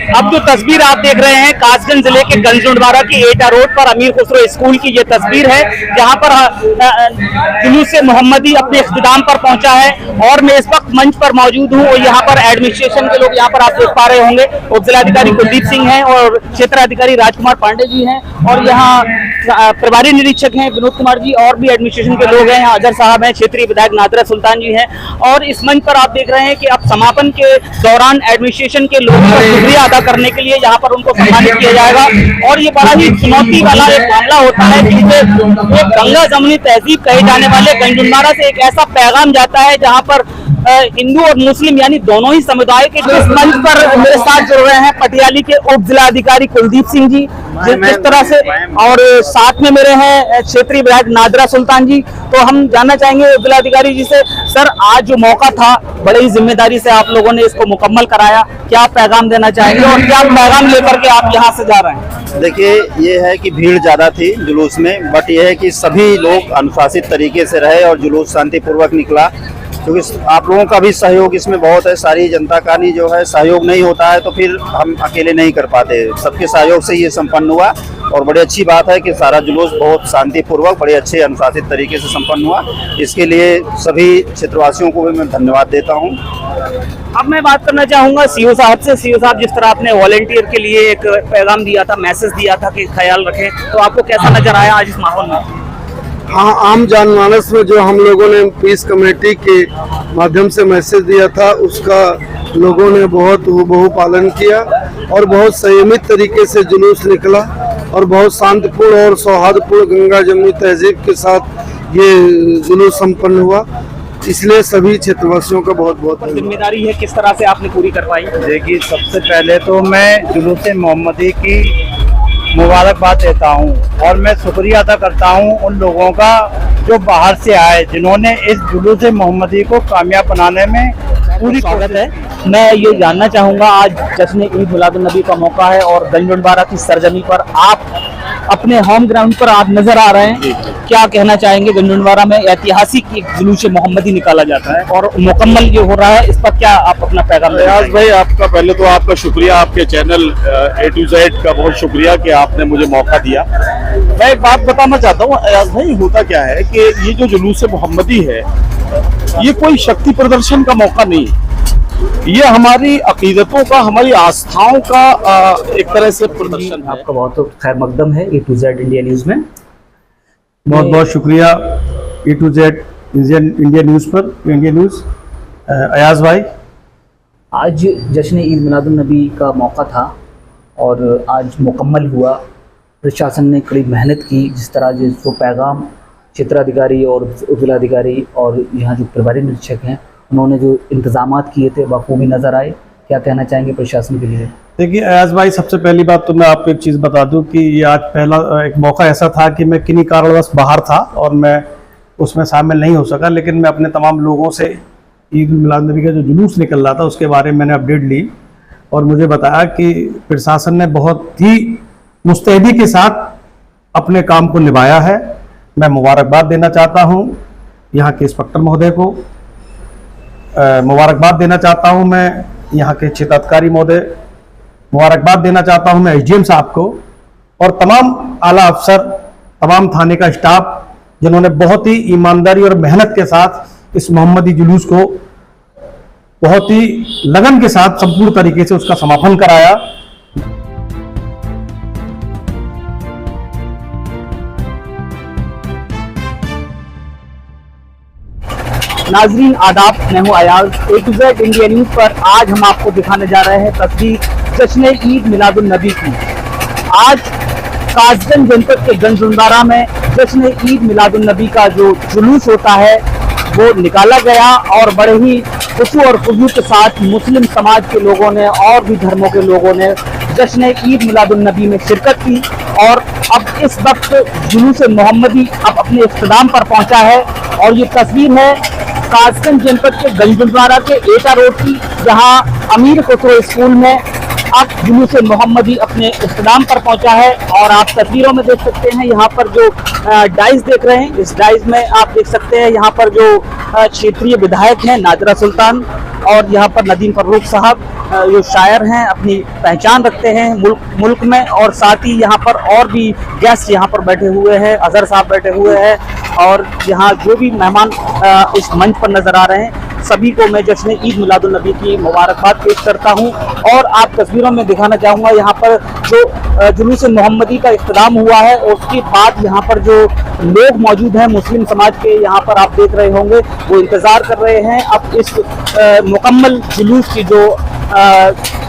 अब जो तस्वीर आप देख रहे हैं कासगंज जिले के गंजडवारा की एटा रोड पर अमीर खुसरो स्कूल की ये तस्वीर है, जहां पर जुलूस मोहम्मदी अपने इख्तिताम पर पहुंचा है और मैं इस वक्त मंच पर मौजूद हूं और यहाँ पर एडमिनिस्ट्रेशन के लोग यहाँ पर आप देख पा रहे होंगे, उपजिलाधिकारी कुलदीप सिंह हैं और क्षेत्राधिकारी राजकुमार पांडे जी हैं और यहाँ प्रभारी निरीक्षक हैं विनोद कुमार जी और भी एडमिनिस्ट्रेशन के लोग हैं, अजहर साहब हैं, क्षेत्रीय विधायक नादरा सुल्तान जी हैं। और इस मंच पर आप देख रहे हैं कि अब समापन के दौरान एडमिनिस्ट्रेशन के लोगों का शुक्रिया अदा करने के लिए यहाँ पर उनको सम्मानित किया जाएगा। और ये बड़ा ही चुनौती वाला एक मामला होता है कि गंगा जमुनी तहजीब कहे जाने वाले गंजडवारा से एक ऐसा पैगाम जाता है जहाँ पर हिंदू और मुस्लिम यानी दोनों ही समुदाय के जिस मंच पर मेरे साथ जुड़ रहे हैं पटियाली के उप जिलाधिकारी कुलदीप सिंह जी जिस तरह से, और साथ में मेरे हैं क्षेत्रीय विधायक नादरा सुल्तान जी। तो हम जानना चाहेंगे उप जिलाधिकारी जी से, सर आज जो मौका था बड़ी ही जिम्मेदारी से आप लोगों ने इसको मुकम्मल कराया, क्या पैगाम देना चाहेंगे और क्या पैगाम लेकर के आप यहाँ से जा रहे हैं? देखिए, ये है कि भीड़ ज़्यादा थी जुलूस में, बट ये है कि सभी लोग अनुशासित तरीके से रहे और जुलूस शांतिपूर्वक निकला, क्योंकि आप लोगों का भी सहयोग इसमें बहुत है। सारी जनता का नहीं जो है सहयोग नहीं होता है तो फिर हम अकेले नहीं कर पाते, सबके सहयोग से ये संपन्न हुआ और बड़ी अच्छी बात है कि सारा जुलूस बहुत शांतिपूर्वक बड़े अच्छे अनुशासित तरीके से संपन्न हुआ। इसके लिए सभी क्षेत्रवासियों को भी मैं धन्यवाद देता हूँ। अब मैं बात करना चाहूंगा सीओ साहब से। सीओ साहब, जिस तरह आपने वॉलंटियर के लिए एक पैगाम दिया था, मैसेज दिया था कि ख्याल रखें, तो आपको कैसा नजर आया आज इस माहौल में? हाँ, आम जनमानस में जो हम लोगों ने पीस कमेटी के माध्यम से मैसेज दिया था उसका लोगों ने बहुत हूबहू पालन किया और बहुत संयमित तरीके से जुलूस निकला और बहुत शांतिपूर्ण और सौहार्दपूर्ण गंगा जमुनी तहजीब के साथ ये जुलूस संपन्न हुआ। इसलिए सभी क्षेत्रवासियों का बहुत बहुत जिम्मेदारी है, किस तरह से आपने पूरी करवाई? देखिए, सबसे पहले तो मैं जुलूस मोहम्मदी की मुबारकबाद देता हूं और मैं शुक्रिया अदा करता हूं उन लोगों का जो बाहर से आए, जिन्होंने इस जुलूस मोहम्मदी को कामयाब बनाने में पूरी स्वागत है। मैं ये जानना चाहूँगा, आज जश्न ईद मिलादुन नबी का मौका है और गंजडवारा की सरजमी पर आप अपने होम ग्राउंड पर आप नजर आ रहे हैं, क्या कहना चाहेंगे? गंजडवारा में ऐतिहासिक एक जुलूस मोहम्मदी निकाला जाता है और मुकम्मल ये हो रहा है, इस पर क्या आप अपना पैगाम? अयाज भाई, आपका पहले तो आपका शुक्रिया, आपके चैनल A to Z का बहुत शुक्रिया कि आपने मुझे मौका दिया। मैं एक बात बताना चाहता हूँ अयाज भाई, होता क्या है कि ये जो जुलूस मोहम्मदी है ये कोई शक्ति प्रदर्शन का मौका नहीं, ये हमारी अकीदतों का, हमारी आस्थाओं का एक तरह से प्रदर्शन है। आपका बहुत खैर मकदम है A to Z India news में। बहुत बहुत शुक्रिया A to Z India news पर, इंडिया न्यूज़। अयाज भाई, आज जश्न ईद मिलादुन नबी का मौका था और आज मुकम्मल हुआ। प्रशासन ने कड़ी मेहनत की, जिस तरह जो पैगाम क्षेत्राधिकारी और उपजिलाधिकारी और यहाँ जो प्रभारी निरीक्षक हैं उन्होंने जो इंतजामात किए थे बखूबी नज़र आए, क्या कहना चाहेंगे प्रशासन के लिए? देखिए अयाज भाई, सबसे पहली बात तो मैं आपको एक चीज़ बता दूं कि ये आज पहला एक मौका ऐसा था कि मैं किन्हीं कारणवश बाहर था और मैं उसमें शामिल नहीं हो सका, लेकिन मैं अपने तमाम लोगों से ईद मिलाद नबी का जो जुलूस निकल रहा था उसके बारे में मैंने अपडेट ली और मुझे बताया कि प्रशासन ने बहुत ही मुस्तैदी के साथ अपने काम को निभाया है। मैं मुबारकबाद देना चाहता हूँ यहाँ के इंस्पेक्टर महोदय को, मुबारकबाद देना चाहता हूँ मैं यहाँ के क्षेत्राधिकारी महोदय, मुबारकबाद देना चाहता हूँ मैं SDM साहब को और तमाम आला अफसर, तमाम थाने का स्टाफ, जिन्होंने बहुत ही ईमानदारी और मेहनत के साथ इस मोहम्मदी जुलूस को बहुत ही लगन के साथ संपूर्ण तरीके से उसका समापन कराया। नाजरीन आदाब, मैं हूँ Ayaz. A to Z India news पर आज हम आपको दिखाने जा रहे हैं तस्वीर जश्न ईद मिलादुन नबी की। आज कासगंज जनपद के गंजडवारा में जश्न ईद मिलादुन नबी का जो जुलूस होता है वो निकाला गया और बड़े ही खुशी और खुशबू के साथ मुस्लिम समाज के लोगों ने और भी धर्मों के लोगों ने जश्न ईद मिलादुन नबी में शिरकत की और अब इस वक्त जुलूस मोहम्मदी अब अपने इख्तिताम पर पहुंचा है। और ये तस्वीर है कासगंज जनपद के गंजडवारा के एटा रोड की, जहां अमीर खुसरो स्कूल में अब जुलूस मोहम्मदी अपने इख्तिताम पर पहुंचा है और आप तस्वीरों में देख सकते हैं यहाँ पर जो डाइस देख रहे हैं, इस डाइस में आप देख सकते हैं यहाँ पर जो क्षेत्रीय विधायक हैं नादरा सुल्तान और यहाँ पर नदीम फर्रुख साहब जो शायर हैं, अपनी पहचान रखते हैं मुल्क में, और साथ ही यहाँ पर और भी गेस्ट यहाँ पर बैठे हुए हैं, अजहर साहब बैठे हुए हैं और यहाँ जो भी मेहमान इस मंच पर नजर आ रहे हैं सभी को मैं जश्न ईद मिलादुन नबी की मुबारकबाद पेश करता हूँ। और आप तस्वीरों में दिखाना चाहूँगा यहाँ पर जो जुलूस मोहम्मदी का इख्तिताम हुआ है और उसके बाद यहाँ पर जो लोग मौजूद हैं मुस्लिम समाज के, यहाँ पर आप देख रहे होंगे वो इंतज़ार कर रहे हैं अब इस मुकम्मल जुलूस की जो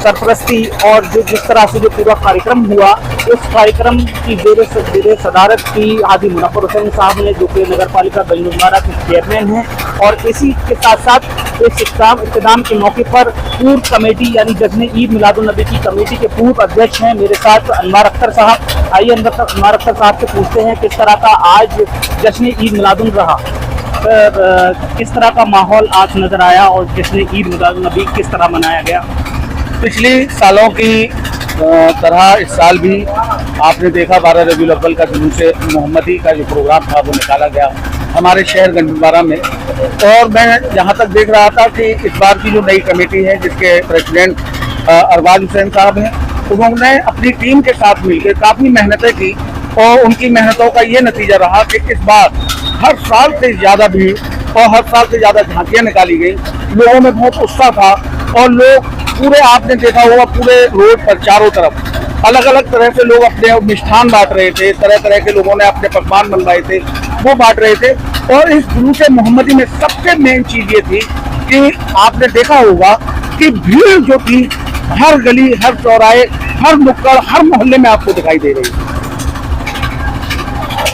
सरपरस्ती और जिस तरह से जो पूरा कार्यक्रम हुआ, उस कार्यक्रम की जेर सदारत की हाजी मुनव्वर हुसैन साहब ने, जो कि नगर पालिका गंजबारा के चेयरमैन हैं। और इसी के साथ साथ इस इख्तिताम के मौके पर पूर्व कमेटी यानी जश्न ईद मिलादुन नबी की कमेटी के पूर्व अध्यक्ष हैं मेरे साथ अनवर अख्तर साहब। आइए अनवर अख्तर साहब से पूछते हैं किस तरह का आज जश्न ईद मिलादुन रहा, किस तरह का माहौल आज नजर आया और जश्न ईद मिलादुन नबी किस तरह मनाया गया। पिछले सालों की तरह इस साल भी आपने देखा 12 रबीउल अव्वल का जुलूस मोहम्मदी का जो प्रोग्राम था वो निकाला गया हमारे शहर गंजबारा में। और मैं यहाँ तक देख रहा था कि इस बार की जो नई कमेटी है जिसके प्रेसिडेंट अरबाज हुसैन साहब हैं, उन्होंने अपनी टीम के साथ मिलकर काफ़ी मेहनतें की और उनकी मेहनतों का ये नतीजा रहा कि इस बार हर साल से ज़्यादा भीड़ और हर साल से ज़्यादा झांकियाँ निकाली गई। लोगों में बहुत उत्साह था और लोग पूरे, आपने देखा होगा पूरे रोड पर चारों तरफ अलग अलग तरह से लोग अपने मिष्ठान बांट रहे थे, तरह तरह के लोगों ने अपने पकवान बनवाए थे वो बांट रहे थे। और इस जुलूस मोहम्मदी में सबसे मेन चीज़ ये थी कि आपने देखा होगा कि भीड़ जो थी हर गली, हर चौराहे, हर नुक्कड़, हर मोहल्ले में आपको दिखाई दे रही है।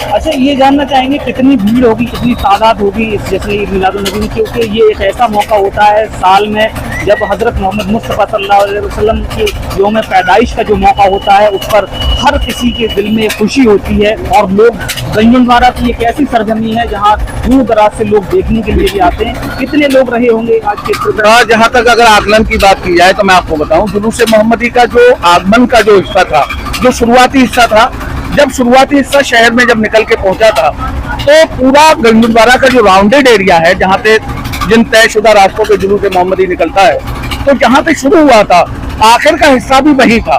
अच्छा, ये जानना चाहेंगे कितनी भीड़ होगी, कितनी तादाद होगी इस जश्न ईद मिलादुन नबी में, क्योंकि ये एक ऐसा मौका होता है साल में जब हज़रत मोहम्मद मुस्तफ़ा सल्लल्लाहु अलैहि वसल्लम की यौम पैदाइश का जो मौका होता है उस पर हर किसी के दिल में खुशी होती है और लोग गंजबारा की एक ऐसी सरजमी है जहाँ दूर दराज से लोग देखने के लिए भी आते हैं। कितने लोग रहे होंगे आज के प्रोग्राम? जहाँ तक अगर आकलन की बात की जाए तो मैं आपको बताऊं, जुलूस मोहम्मदी का जो आगमन का जो हिस्सा था, जो शुरुआती हिस्सा था, जब शुरुआती हिस्सा शहर में जब निकल के पहुंचा था तो पूरा गंजबारा का जो राउंडेड एरिया है जहाँ पे जिन तयशुदा रास्तों पे जुलूस मोहम्मदी निकलता है, तो जहाँ पे शुरू हुआ था आखिर का हिस्सा भी वही था।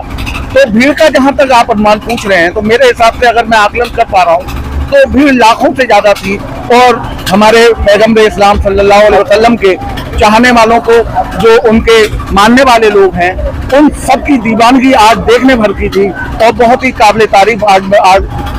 तो भीड़ का जहाँ तक आप अनुमान पूछ रहे हैं तो मेरे हिसाब से अगर मैं आकलन कर पा रहा हूँ तो भीड़ लाखों से ज्यादा थी। और हमारे पैगम्बर इस्लाम सल्लल्लाहु अलैहि वसल्लम के चाहने वालों को, जो उनके मानने वाले लोग हैं, उन सब की दीवानगी आज देखने भर की थी और बहुत ही काबिल तारीफ आज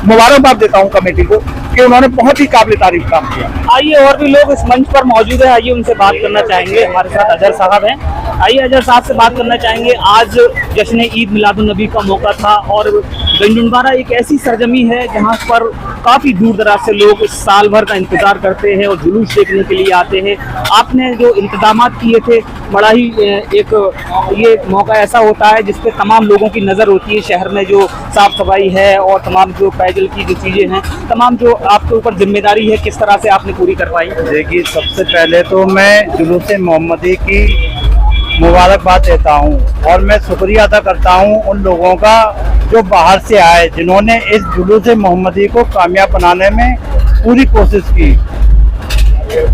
मुबारकबाद देता हूँ कमेटी को कि उन्होंने बहुत ही काबिल तारीफ काम किया। आइए और भी लोग इस मंच पर मौजूद हैं, आइए उनसे बात करना चाहेंगे। हमारे साथ अजहर साहब हैं, आइए अजहर साहब से बात करना चाहेंगे। आज जश्न ईद मिलादुन नबी का मौका था और गंजबारा एक ऐसी सरजमी है जहाँ पर काफ़ी दूर दराज से लोग इस साल भर का इंतज़ार करते हैं और जुलूस देखने के लिए आते हैं। आपने जो इंतजाम किए थे, बड़ा ही एक ये मौका ऐसा होता है जिस पे तमाम लोगों की नज़र होती है, शहर में जो साफ़ सफाई है और तमाम जो पेयजल की जो चीज़ें हैं, तमाम जो आपके ऊपर जिम्मेदारी है, किस तरह से आपने पूरी करवाई? देखिए, सबसे पहले तो मैं जुलूस मोहम्मदी की मुबारकबाद देता हूँ और मैं शुक्रिया अदा करता हूँ उन लोगों का जो बाहर से आए, जिन्होंने इस जुलूस मोहम्मदी को कामयाब बनाने में पूरी कोशिश की।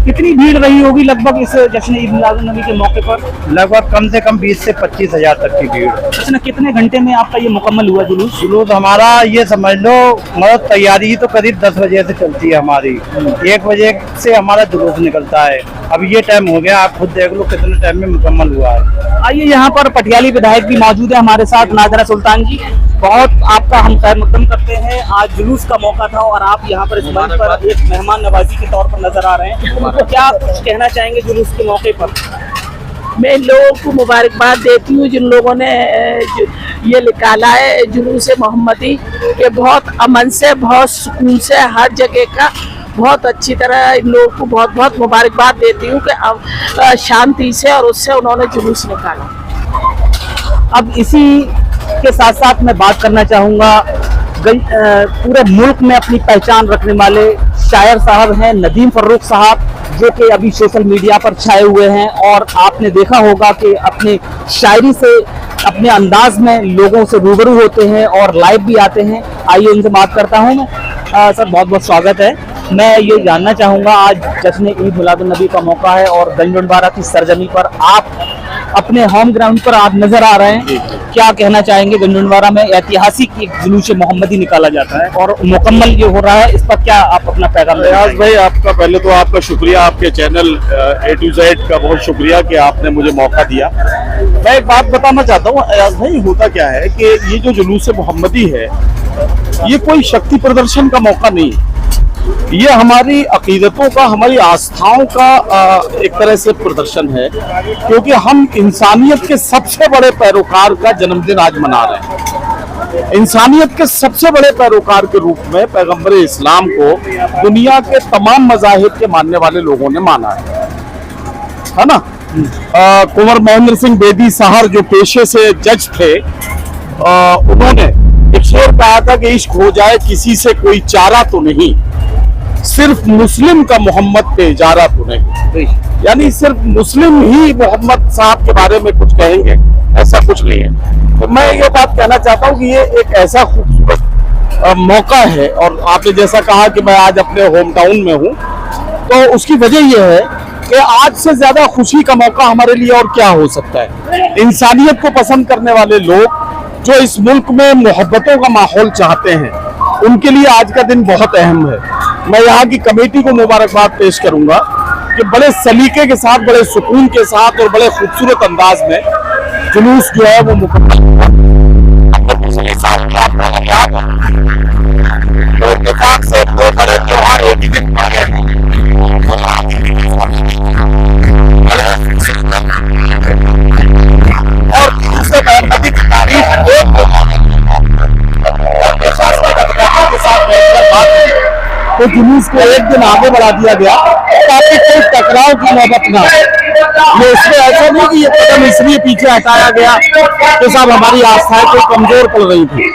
कितनी भीड़ रही होगी लगभग इस जश्न ईद मिलादुन नबी के मौके पर? लगभग कम से कम 20 से 25 हजार तक की भीड़। अच्छा, कितने घंटे में आपका ये मुकम्मल हुआ जुलूस? जुलूस हमारा ये समझ लो, मतलब तैयारी ही तो करीब 10 बजे से चलती है हमारी, 1 बजे से हमारा जुलूस निकलता है। अब ये टाइम हो गया, आप खुद देख लो कितने टाइम में मुकम्मल हुआ है। आइए, यहाँ पर पटियाली विधायक भी मौजूद है हमारे साथ, नादरा सुल्तान जी, बहुत आपका हम खैर मकदम करते हैं। आज जुलूस का मौका था और आप यहाँ पर इस मंच पर एक मेहमान नवाजी के तौर पर नजर आ रहे हैं, तो क्या कुछ कहना चाहेंगे जुलूस के मौके पर? मैं लोगों को मुबारकबाद देती हूँ जिन लोगों ने ये निकाला है जुलूस मोहम्मदी के, बहुत अमन से, बहुत सुकून से, हर जगह का बहुत अच्छी तरह इन लोगों को बहुत बहुत मुबारकबाद देती हूँ कि शांति से और उससे उन्होंने जुलूस निकाला। अब इसी के साथ साथ मैं बात करना चाहूँगा, पूरे मुल्क में अपनी पहचान रखने वाले शायर साहब हैं नदीम फर्रुख साहब, जो कि अभी सोशल मीडिया पर छाए हुए हैं और आपने देखा होगा कि अपनी शायरी से अपने अंदाज में लोगों से रूबरू होते हैं और लाइव भी आते हैं। आइए उनसे बात करता हूं मैं। सर बहुत बहुत स्वागत है। मैं ये जानना चाहूँगा, आज जश्न ईद मिलादुन नबी का मौका है और गंजोंडवारा की सरजमी पर आप अपने होम ग्राउंड पर आप नजर आ रहे हैं, क्या कहना चाहेंगे? गंजोंडवारा में ऐतिहासिक एक जुलूस मोहम्मदी निकाला जाता है और मुकम्मल ये हो रहा है, इस पर क्या आप अपना पैगाम? रियाज भाई, आपका पहले तो आपका शुक्रिया, आपके चैनल A to Z का बहुत शुक्रिया कि आपने मुझे मौका दिया। मैं एक बात बताना चाहता हूँ रियाज भाई, होता क्या है कि ये जो जुलूस मोहम्मदी है, ये कोई शक्ति प्रदर्शन का मौका नहीं है। ये हमारी अकीदतों का, हमारी आस्थाओं का एक तरह से प्रदर्शन है, क्योंकि हम इंसानियत के सबसे बड़े पैरोकार का जन्मदिन आज मना रहे हैं। इंसानियत के सबसे बड़े पैरोकार के रूप में पैगंबर इस्लाम को दुनिया के तमाम मज़ाहिब के मानने वाले लोगों ने माना है ना। कुंवर महेंद्र सिंह बेदी साहब जो पेशे से जज थे, उन्होंने एक शेर कहा था कि इश्क हो जाए किसी से कोई चारा तो नहीं, सिर्फ मुस्लिम का मोहम्मद पे इजारा तो नहीं। यानी सिर्फ मुस्लिम ही मोहम्मद साहब के बारे में कुछ कहेंगे, ऐसा कुछ नहीं है। तो मैं ये बात कहना चाहता हूँ कि ये एक ऐसा खूबसूरत मौका है, और आपने जैसा कहा कि मैं आज अपने होम टाउन में हूँ, तो उसकी वजह यह है कि आज से ज्यादा खुशी का मौका हमारे लिए और क्या हो सकता है। इंसानियत को पसंद करने वाले लोग जो इस मुल्क में मोहब्बतों का माहौल चाहते हैं, उनके लिए आज का दिन बहुत अहम है। मैं यहाँ की कमेटी को मुबारकबाद पेश करूंगा कि बड़े सलीके के साथ, बड़े सुकून के साथ और बड़े खूबसूरत अंदाज में जुलूस जो है वो मुकम्मल तो जुलूस को एक दिन आगे बढ़ा दिया गया ताकि कोई टकराव की नौबत ना हो। ये इसमें ऐसा नहीं कि ये कदम इसलिए पीछे हटाया गया कि साहब हमारी आस्थाएं कोई कमजोर पड़ रही थी।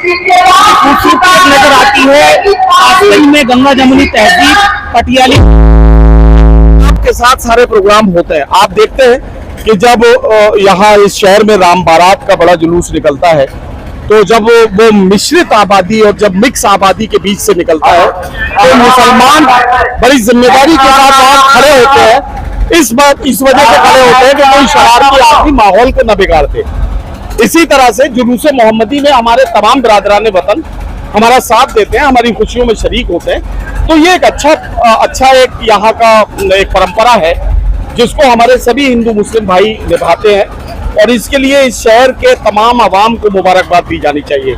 दूसरी बात नजर आती है आसपास में गंगा जमुनी तहजीब पटियाली के साथ सारे प्रोग्राम होते हैं। आप देखते हैं कि जब यहाँ इस शहर में राम बारात का बड़ा जुलूस निकलता है, तो जब वो मिश्रित आबादी और जब मिक्स आबादी के बीच से निकलता है, तो मुसलमान बड़ी जिम्मेदारी के साथ वहां खड़े होते हैं। इस वजह से खड़े होते हैं कि कोई शरारती आदमी माहौल को न बिगाड़ते। इसी तरह से जुलूस मोहम्मदी में हमारे तमाम बिरादरान वतन हमारा साथ देते हैं, हमारी खुशियों में शरीक होते हैं। तो ये एक अच्छा एक यहाँ का एक परंपरा है जिसको हमारे सभी हिंदू मुस्लिम भाई निभाते हैं, और इसके लिए इस शहर के तमाम आवाम को मुबारकबाद दी जानी चाहिए।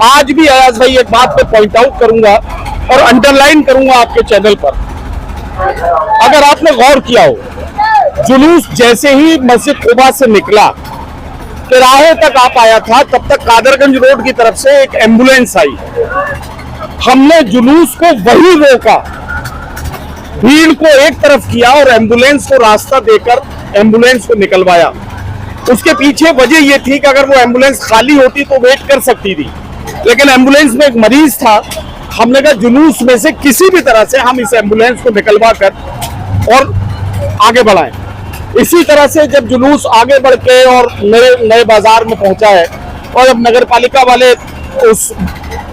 आज भी अयाज भाई एक बात पे पॉइंट आउट करूंगा और अंडरलाइन करूंगा आपके चैनल पर, अगर आपने गौर किया हो, जुलूस जैसे ही मस्जिद कुबा से निकला तिराहे तक आ पाया था, तब तक कादरगंज रोड की तरफ से एक एम्बुलेंस आई। हमने जुलूस को वही रोका, भीड़ को एक तरफ किया और एम्बुलेंस को रास्ता देकर एम्बुलेंस को निकलवाया। उसके पीछे वजह यह थी कि अगर वो एम्बुलेंस खाली होती तो वेट कर सकती थी, लेकिन एम्बुलेंस में एक मरीज था। हमने कहा जुलूस में से किसी भी तरह से हम इस एम्बुलेंस को निकलवा कर और आगे बढ़ाएं। इसी तरह से जब जुलूस आगे बढ़ के और नए बाजार में पहुंचा है, और अब नगर पालिका वाले उस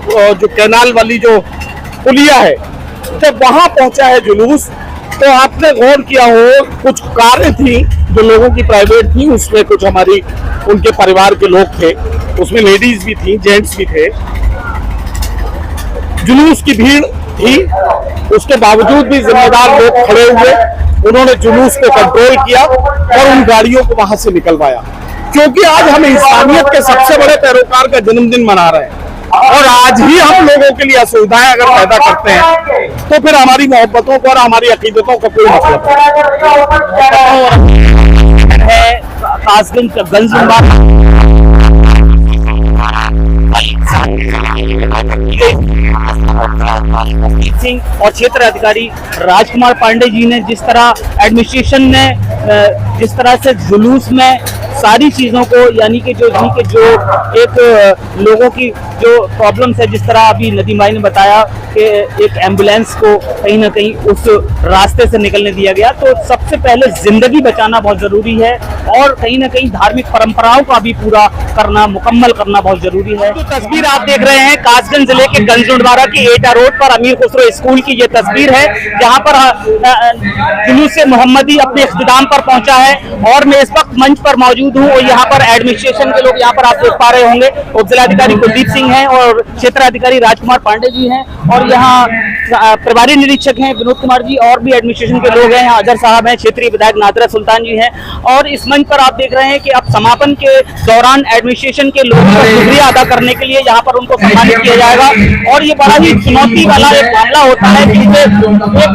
जो कैनाल वाली जो पुलिया है, जब वहां पहुंचा है जुलूस, तो आपने गौर किया हो कुछ कारें थी जो लोगों की प्राइवेट थी, उसमें कुछ हमारी उनके परिवार के लोग थे, उसमें लेडीज भी थी, जेंट्स भी थे। जुलूस की भीड़ थी, उसके बावजूद भी जिम्मेदार लोग खड़े हुए, उन्होंने जुलूस को कंट्रोल किया और उन गाड़ियों को वहां से निकलवाया, क्योंकि आज हम इंसानियत के सबसे बड़े पैरोकार का जन्मदिन मना रहे हैं। और आज ही हम लोगों के लिए असुविधाएं अगर पैदा करते हैं तो फिर हमारी मोहब्बतों को और हमारी अकीदतों का कोई मतलब है। कासगंज सिंह और क्षेत्र अधिकारी राजकुमार पांडे जी ने जिस तरह एडमिनिस्ट्रेशन ने जिस तरह से जुलूस में सारी चीजों को, यानी कि जो एक लोगों की जो प्रॉब्लम्स है, जिस तरह अभी नदीम भाई ने बताया कि एक एम्बुलेंस को कहीं ना कहीं उस रास्ते से निकलने दिया गया, तो सबसे पहले जिंदगी बचाना बहुत जरूरी है और कहीं ना कहीं धार्मिक परंपराओं का भी पूरा करना, मुकम्मल करना बहुत जरूरी है। जो तस्वीर आप देख रहे हैं कासगंज जिले के गंजडवारा की एटा रोड पर अमीर खुसरो स्कूल की ये तस्वीर है, जहां पर जुलूस मोहम्मदी अपने इख्तिताम पर पहुंचा है और मैं इस वक्त मंच पर मौजूद हूं और यहाँ पर एडमिनिस्ट्रेशन के लोग यहाँ पर आप देख पा रहे होंगे, उप जिलाधिकारी कुलदीप सिंह हैं और क्षेत्राधिकारी राजकुमार पांडे जी हैं और यहाँ प्रभारी निरीक्षक हैं विनोद कुमार जी और भी एडमिनिस्ट्रेशन के लोग हैं, अजहर साहब हैं, क्षेत्रीय विधायक नादरा सुल्तान जी हैं। और इस मंच पर आप देख रहे हैं कि अब समापन के दौरान एडमिनिस्ट्रेशन के लोगों का शुक्रिया अदा करने के लिए यहाँ पर उनको सम्मानित किया जाएगा। और ये बड़ा ही चुनौती वाला एक मामला होता है कि एक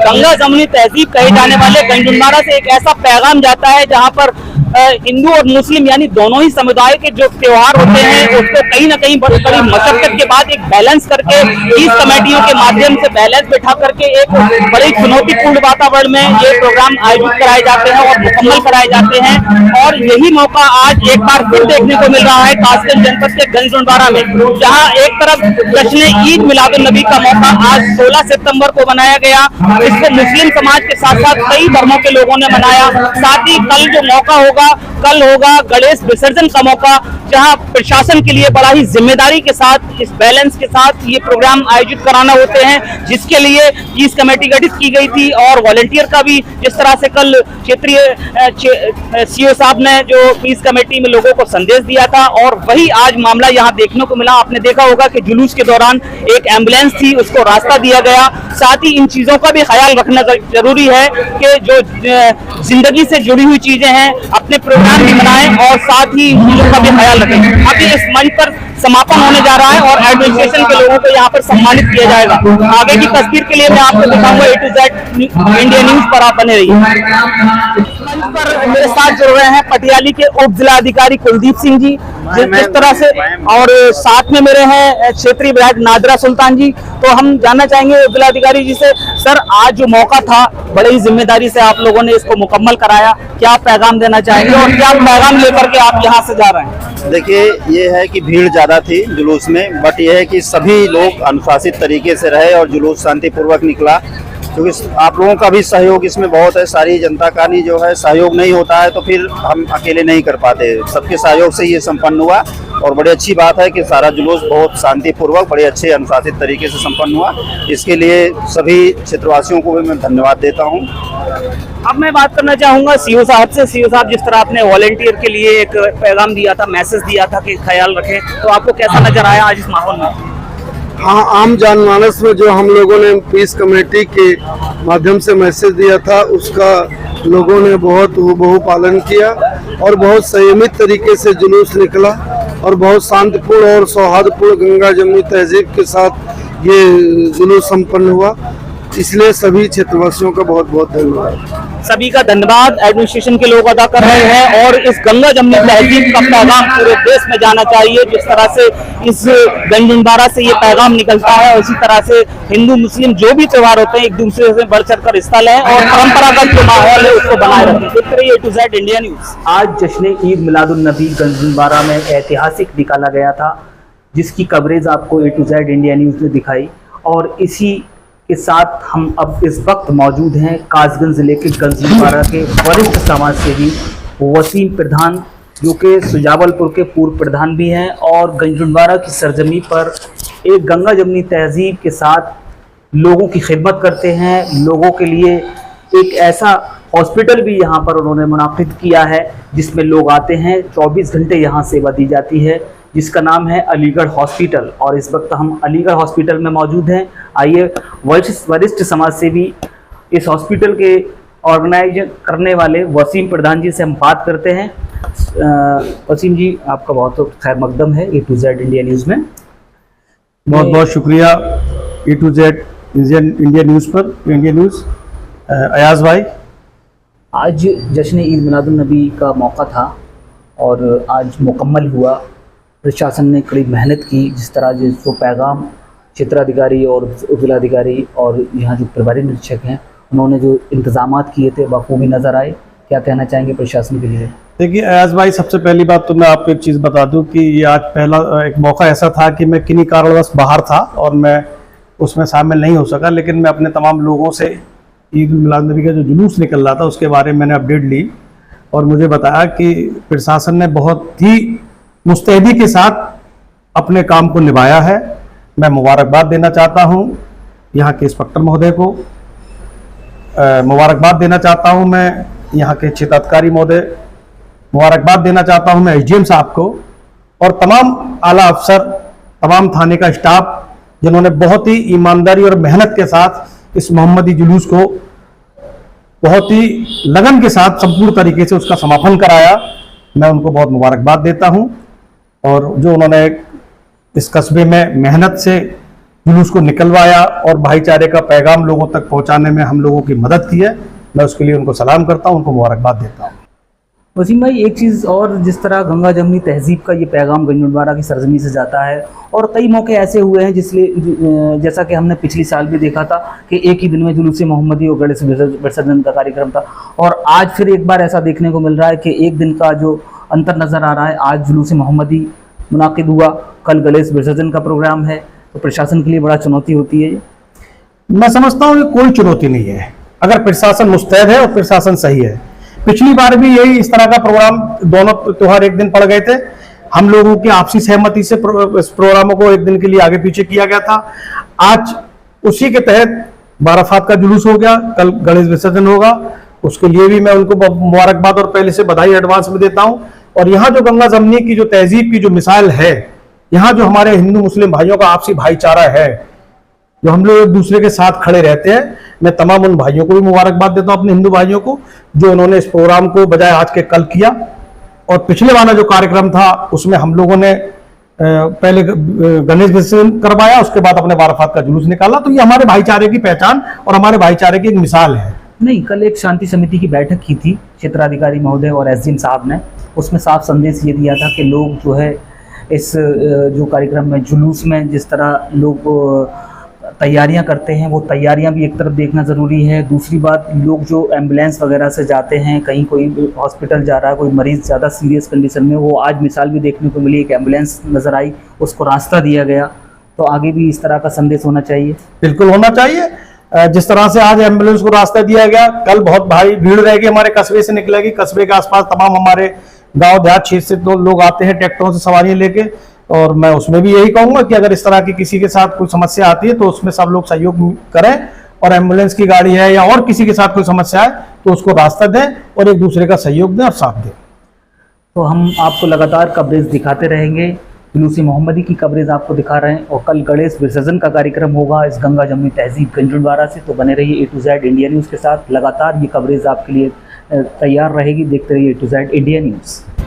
गंगा जमुनी तहजीब कहे जाने वाले गंजडवारा से एक ऐसा पैगाम जाता है जहाँ पर हिंदू और मुस्लिम यानी दोनों ही समुदाय के जो त्योहार होते हैं उसको कहीं ना कहीं बड़ी मशक्कत के बाद एक बैलेंस करके इस कमेटियों के माध्यम से बैलेंस बैठा करके एक बड़ी चुनौतीपूर्ण वातावरण में ये प्रोग्राम आयोजित कराए जाते हैं और मुकम्मल कराए जाते हैं। और यही मौका आज एक बार फिर देखने को मिल रहा है कासगंज जनपद के गंजडवारा में, जहाँ एक तरफ जश्न ईद मिलादुन नबी का मौका आज 16 सितंबर को मनाया गया, इसको मुस्लिम समाज के साथ साथ कई धर्मों के लोगों ने मनाया। साथ ही कल जो मौका कल होगा गणेश विसर्जन का मौका, जहां प्रशासन के लिए बड़ा ही जिम्मेदारी के साथ इस बैलेंस के साथ ये प्रोग्राम आयोजित कराना होते हैं, जिसके लिए पीस कमेटी गठित की गई थी और वॉलंटियर का भी जिस तरह से कल क्षेत्रीय सीओ साहब ने जो पीस कमेटी में लोगों को संदेश दिया था और वही आज मामला यहाँ देखने को मिला। आपने देखा होगा कि जुलूस के दौरान एक एम्बुलेंस थी, उसको रास्ता दिया गया। साथ ही इन चीजों का भी ख्याल रखना जरूरी है कि जो जिंदगी से जुड़ी हुई चीजें हैं अपने प्रोग्राम भी बनाएं और साथ ही चीजों का भी ख्याल रखें। अभी इस मंच पर समापन होने जा रहा है और एडमिनिस्ट्रेशन के लोगों को यहाँ पर सम्मानित किया जाएगा। आगे की तस्वीर के लिए मैं आपको दिखाऊंगा A to Z India news पर आप बने रहिए। पर मेरे साथ जुड़ रहे हैं पटियाली के उप जिलाधिकारी कुलदीप सिंह जी जिस तरह से, और साथ में मेरे हैं क्षेत्रीय विधायक नादरा सुल्तान जी। तो हम जानना चाहेंगे उप जिलाधिकारी जी से, सर आज जो मौका था बड़ी ही जिम्मेदारी से आप लोगों ने इसको मुकम्मल कराया, क्या पैगाम देना चाहेंगे और क्या पैगाम लेकर के आप यहाँ से जा रहे हैं? देखिए, ये है कि भीड़ ज़्यादा थी जुलूस में, बट ये है कि सभी लोग अनुशासित तरीके से रहे और जुलूस शांतिपूर्वक निकला, क्योंकि आप लोगों का भी सहयोग इसमें बहुत है। सारी जनता का नहीं जो है सहयोग नहीं होता है तो फिर हम अकेले नहीं कर पाते, सबके सहयोग से ये संपन्न हुआ और बड़ी अच्छी बात है कि सारा जुलूस बहुत शांतिपूर्वक बड़े अच्छे अनुशासित तरीके से संपन्न हुआ। इसके लिए सभी क्षेत्रवासियों को भी मैं धन्यवाद देता हूँ। अब मैं बात करना चाहूँगा सीओ साहब से। सीओ साहब, जिस तरह आपने वॉलंटियर के लिए एक पैगाम दिया था, मैसेज दिया था कि ख्याल रखें, तो आपको कैसा नजर आया आज इस माहौल में? हाँ, आम जनमानस में जो हम लोगों ने पीस कमेटी के माध्यम से मैसेज दिया था उसका लोगों ने बहुत हूबहू पालन किया और बहुत संयमित तरीके से जुलूस निकला और बहुत शांतिपूर्ण और सौहार्दपूर्ण गंगा जमुनी तहजीब के साथ ये जुलूस संपन्न हुआ। इसलिए सभी क्षेत्रवासियों का बहुत बहुत धन्यवाद। सभी का धन्यवाद एडमिनिस्ट्रेशन के लोग अदा कर रहे हैं और इस गंगा जमुनी तहजीब का पैगाम पूरे देश में जाना चाहिए। जिस तरह से इस गंजडवारा से ये पैगाम निकलता है, उसी तरह से हिंदू मुस्लिम जो भी त्योहार होते हैं एक दूसरे से बढ़ चढ़ कर हिस्सा लें और परंपरागत जो माहौल है उसको बनाए रखें। A to Z India news. आज जश्न ईद मिलादुन नबी गंजडवारा में ऐतिहासिक निकाला गया था, जिसकी कवरेज आपको A to Z India news ने दिखाई और इसी के साथ हम अब इस वक्त मौजूद हैं कासगंज जिले के गंजडवारा के वरिष्ठ समाज सेवी वसीम प्रधान, जो कि सुजावलपुर के पूर्व प्रधान भी हैं और गंजडवारा की सरजमी पर एक गंगा जमुनी तहजीब के साथ लोगों की खिदमत करते हैं। लोगों के लिए एक ऐसा हॉस्पिटल भी यहाँ पर उन्होंने मुनाफिद किया है जिसमें लोग आते हैं, 24 घंटे यहाँ सेवा दी जाती है, जिसका नाम है अलीगढ़ हॉस्पिटल। और इस वक्त हम अलीगढ़ हॉस्पिटल में मौजूद हैं। आइए वरिष्ठ समाज सेवी इस हॉस्पिटल के ऑर्गेनाइज करने वाले वसीम प्रधान जी से हम बात करते हैं। वसीम जी, आपका बहुत खैर मकदम है A to Z India news में। बहुत बहुत शुक्रिया A to Z India news पर। इंडिया न्यूज़ अयाज भाई, आज जश्न ईद मिलादुन नबी का मौका था और आज मुकम्मल हुआ। प्रशासन ने कड़ी मेहनत की, जिस तरह जो पैगाम क्षेत्राधिकारी और उपजिलाधिकारी और यहाँ जो प्रभारी निरीक्षक हैं उन्होंने जो इंतजामात किए थे बखूबी नज़र आए। क्या कहना चाहेंगे प्रशासन के लिए? देखिए अयाज भाई, सबसे पहली बात तो मैं आपको एक चीज़ बता दूं कि ये आज पहला एक मौका ऐसा था कि मैं किन्हीं कारणवश बाहर था और मैं उसमें शामिल नहीं हो सका, लेकिन मैं अपने तमाम लोगों से ईद मिलाद नबी का जो जुलूस निकल रहा था उसके बारे में मैंने अपडेट ली और मुझे बताया कि प्रशासन ने बहुत ही मुस्तैदी के साथ अपने काम को निभाया है। मैं मुबारकबाद देना चाहता हूँ यहाँ के इंस्पेक्टर महोदय को, मुबारकबाद देना चाहता हूँ मैं यहाँ के क्षेत्राधिकारी महोदय, मुबारकबाद देना चाहता हूँ मैं एसडीएम साहब को और तमाम आला अफसर, तमाम थाने का स्टाफ जिन्होंने बहुत ही ईमानदारी और मेहनत के साथ इस मोहम्मदी जुलूस को बहुत ही लगन के साथ संपूर्ण तरीके से उसका समापन कराया। मैं उनको बहुत मुबारकबाद देता हूँ और जो उन्होंने इस कस्बे में मेहनत से जुलूस को निकलवाया और भाईचारे का पैगाम लोगों तक पहुंचाने में हम लोगों की मदद की है, मैं उसके लिए उनको सलाम करता हूं, उनको मुबारकबाद देता हूं। वसीम भाई, एक चीज़ और, जिस तरह गंगा जमनी तहजीब का ये पैगाम गंजनवाड़ा की सरजमी से जाता है और कई मौके ऐसे हुए हैं जिसलिए जैसा कि हमने पिछले साल भी देखा था कि एक ही दिन में जुलूस मोहम्मदी और गणेश विसर्जन का कार्यक्रम था और आज फिर एक बार ऐसा देखने को मिल रहा है कि एक दिन का जो अंतर नज़र आ रहा है, आज जुलूस मोहम्मदी मुनाकिद हुआ, कल गणेश विसर्जन का प्रोग्राम है, तो प्रशासन के लिए बड़ा चुनौती होती है। मैं समझता हूँ कि कोई चुनौती नहीं है अगर प्रशासन मुस्तैद है और प्रशासन सही है। पिछली बार भी यही इस तरह का प्रोग्राम, दोनों त्योहार एक दिन पड़ गए थे, हम लोगों की आपसी सहमति से इस प्रोग्रामों को एक दिन के लिए आगे पीछे किया गया था। आज उसी के तहत बाराफात का जुलूस हो गया, कल गणेश विसर्जन होगा, उसके लिए भी मैं उनको मुबारकबाद और पहले से बधाई एडवांस में देता हूँ। और यहाँ जो गंगा जमनी की जो तहजीब की जो मिसाल है, यहाँ जो हमारे हिंदू मुस्लिम भाइयों का आपसी भाईचारा है, जो हम लोग एक दूसरे के साथ खड़े रहते हैं, मैं तमाम उन भाइयों को भी मुबारकबाद देता हूँ, अपने हिंदू भाइयों को, जो उन्होंने इस प्रोग्राम को बजाय आज के कल किया। और पिछले वाला जो कार्यक्रम था उसमें हम लोगों ने पहले गणेश विसर्जन करवाया, उसके बाद अपने बाराफात का जुलूस निकाला। तो ये हमारे भाईचारे की पहचान और हमारे भाईचारे की एक मिसाल है। नहीं, कल एक शांति समिति की बैठक की थी क्षेत्राधिकारी महोदय और एसडीएम साहब ने, उसमें साफ संदेश ये दिया था कि लोग जो है इस जो कार्यक्रम में जुलूस में जिस तरह लोग तैयारियां करते हैं, वो तैयारियां भी एक तरफ देखना ज़रूरी है। दूसरी बात, लोग जो एम्बुलेंस वगैरह से जाते हैं, कहीं कोई हॉस्पिटल जा रहा है, कोई मरीज़ ज़्यादा सीरियस कंडीशन में, वो आज मिसाल भी देखने को मिली, एक एम्बुलेंस नज़र आई, उसको रास्ता दिया गया। तो आगे भी इस तरह का संदेश होना चाहिए। बिल्कुल होना चाहिए। जिस तरह से आज एम्बुलेंस को रास्ता दिया गया, कल बहुत भारी भीड़ रहेगी, हमारे कस्बे से निकलेगी, कस्बे के आसपास तमाम हमारे गांव देहात क्षेत्र से तो लोग आते हैं ट्रैक्टरों से सवारियां लेके। और मैं उसमें भी यही कहूंगा कि अगर इस तरह की किसी के साथ कोई समस्या आती है तो उसमें सब लोग सहयोग करें, और एम्बुलेंस की गाड़ी है या और किसी के साथ कोई समस्या है तो उसको रास्ता दें और एक दूसरे का सहयोग दें और साथ दें। तो हम आपको लगातार कवरेज दिखाते रहेंगे, जुलूस मोहम्मदी की कवरेज आपको दिखा रहे हैं और कल गणेश विसर्जन का कार्यक्रम होगा इस गंगा जमनी तहजीब गंजनवाड़ा से। तो बने रहिए A to Z India news के साथ, लगातार ये कवरेज आपके लिए तैयार रहेगी। देखते रहिए A to Z India news.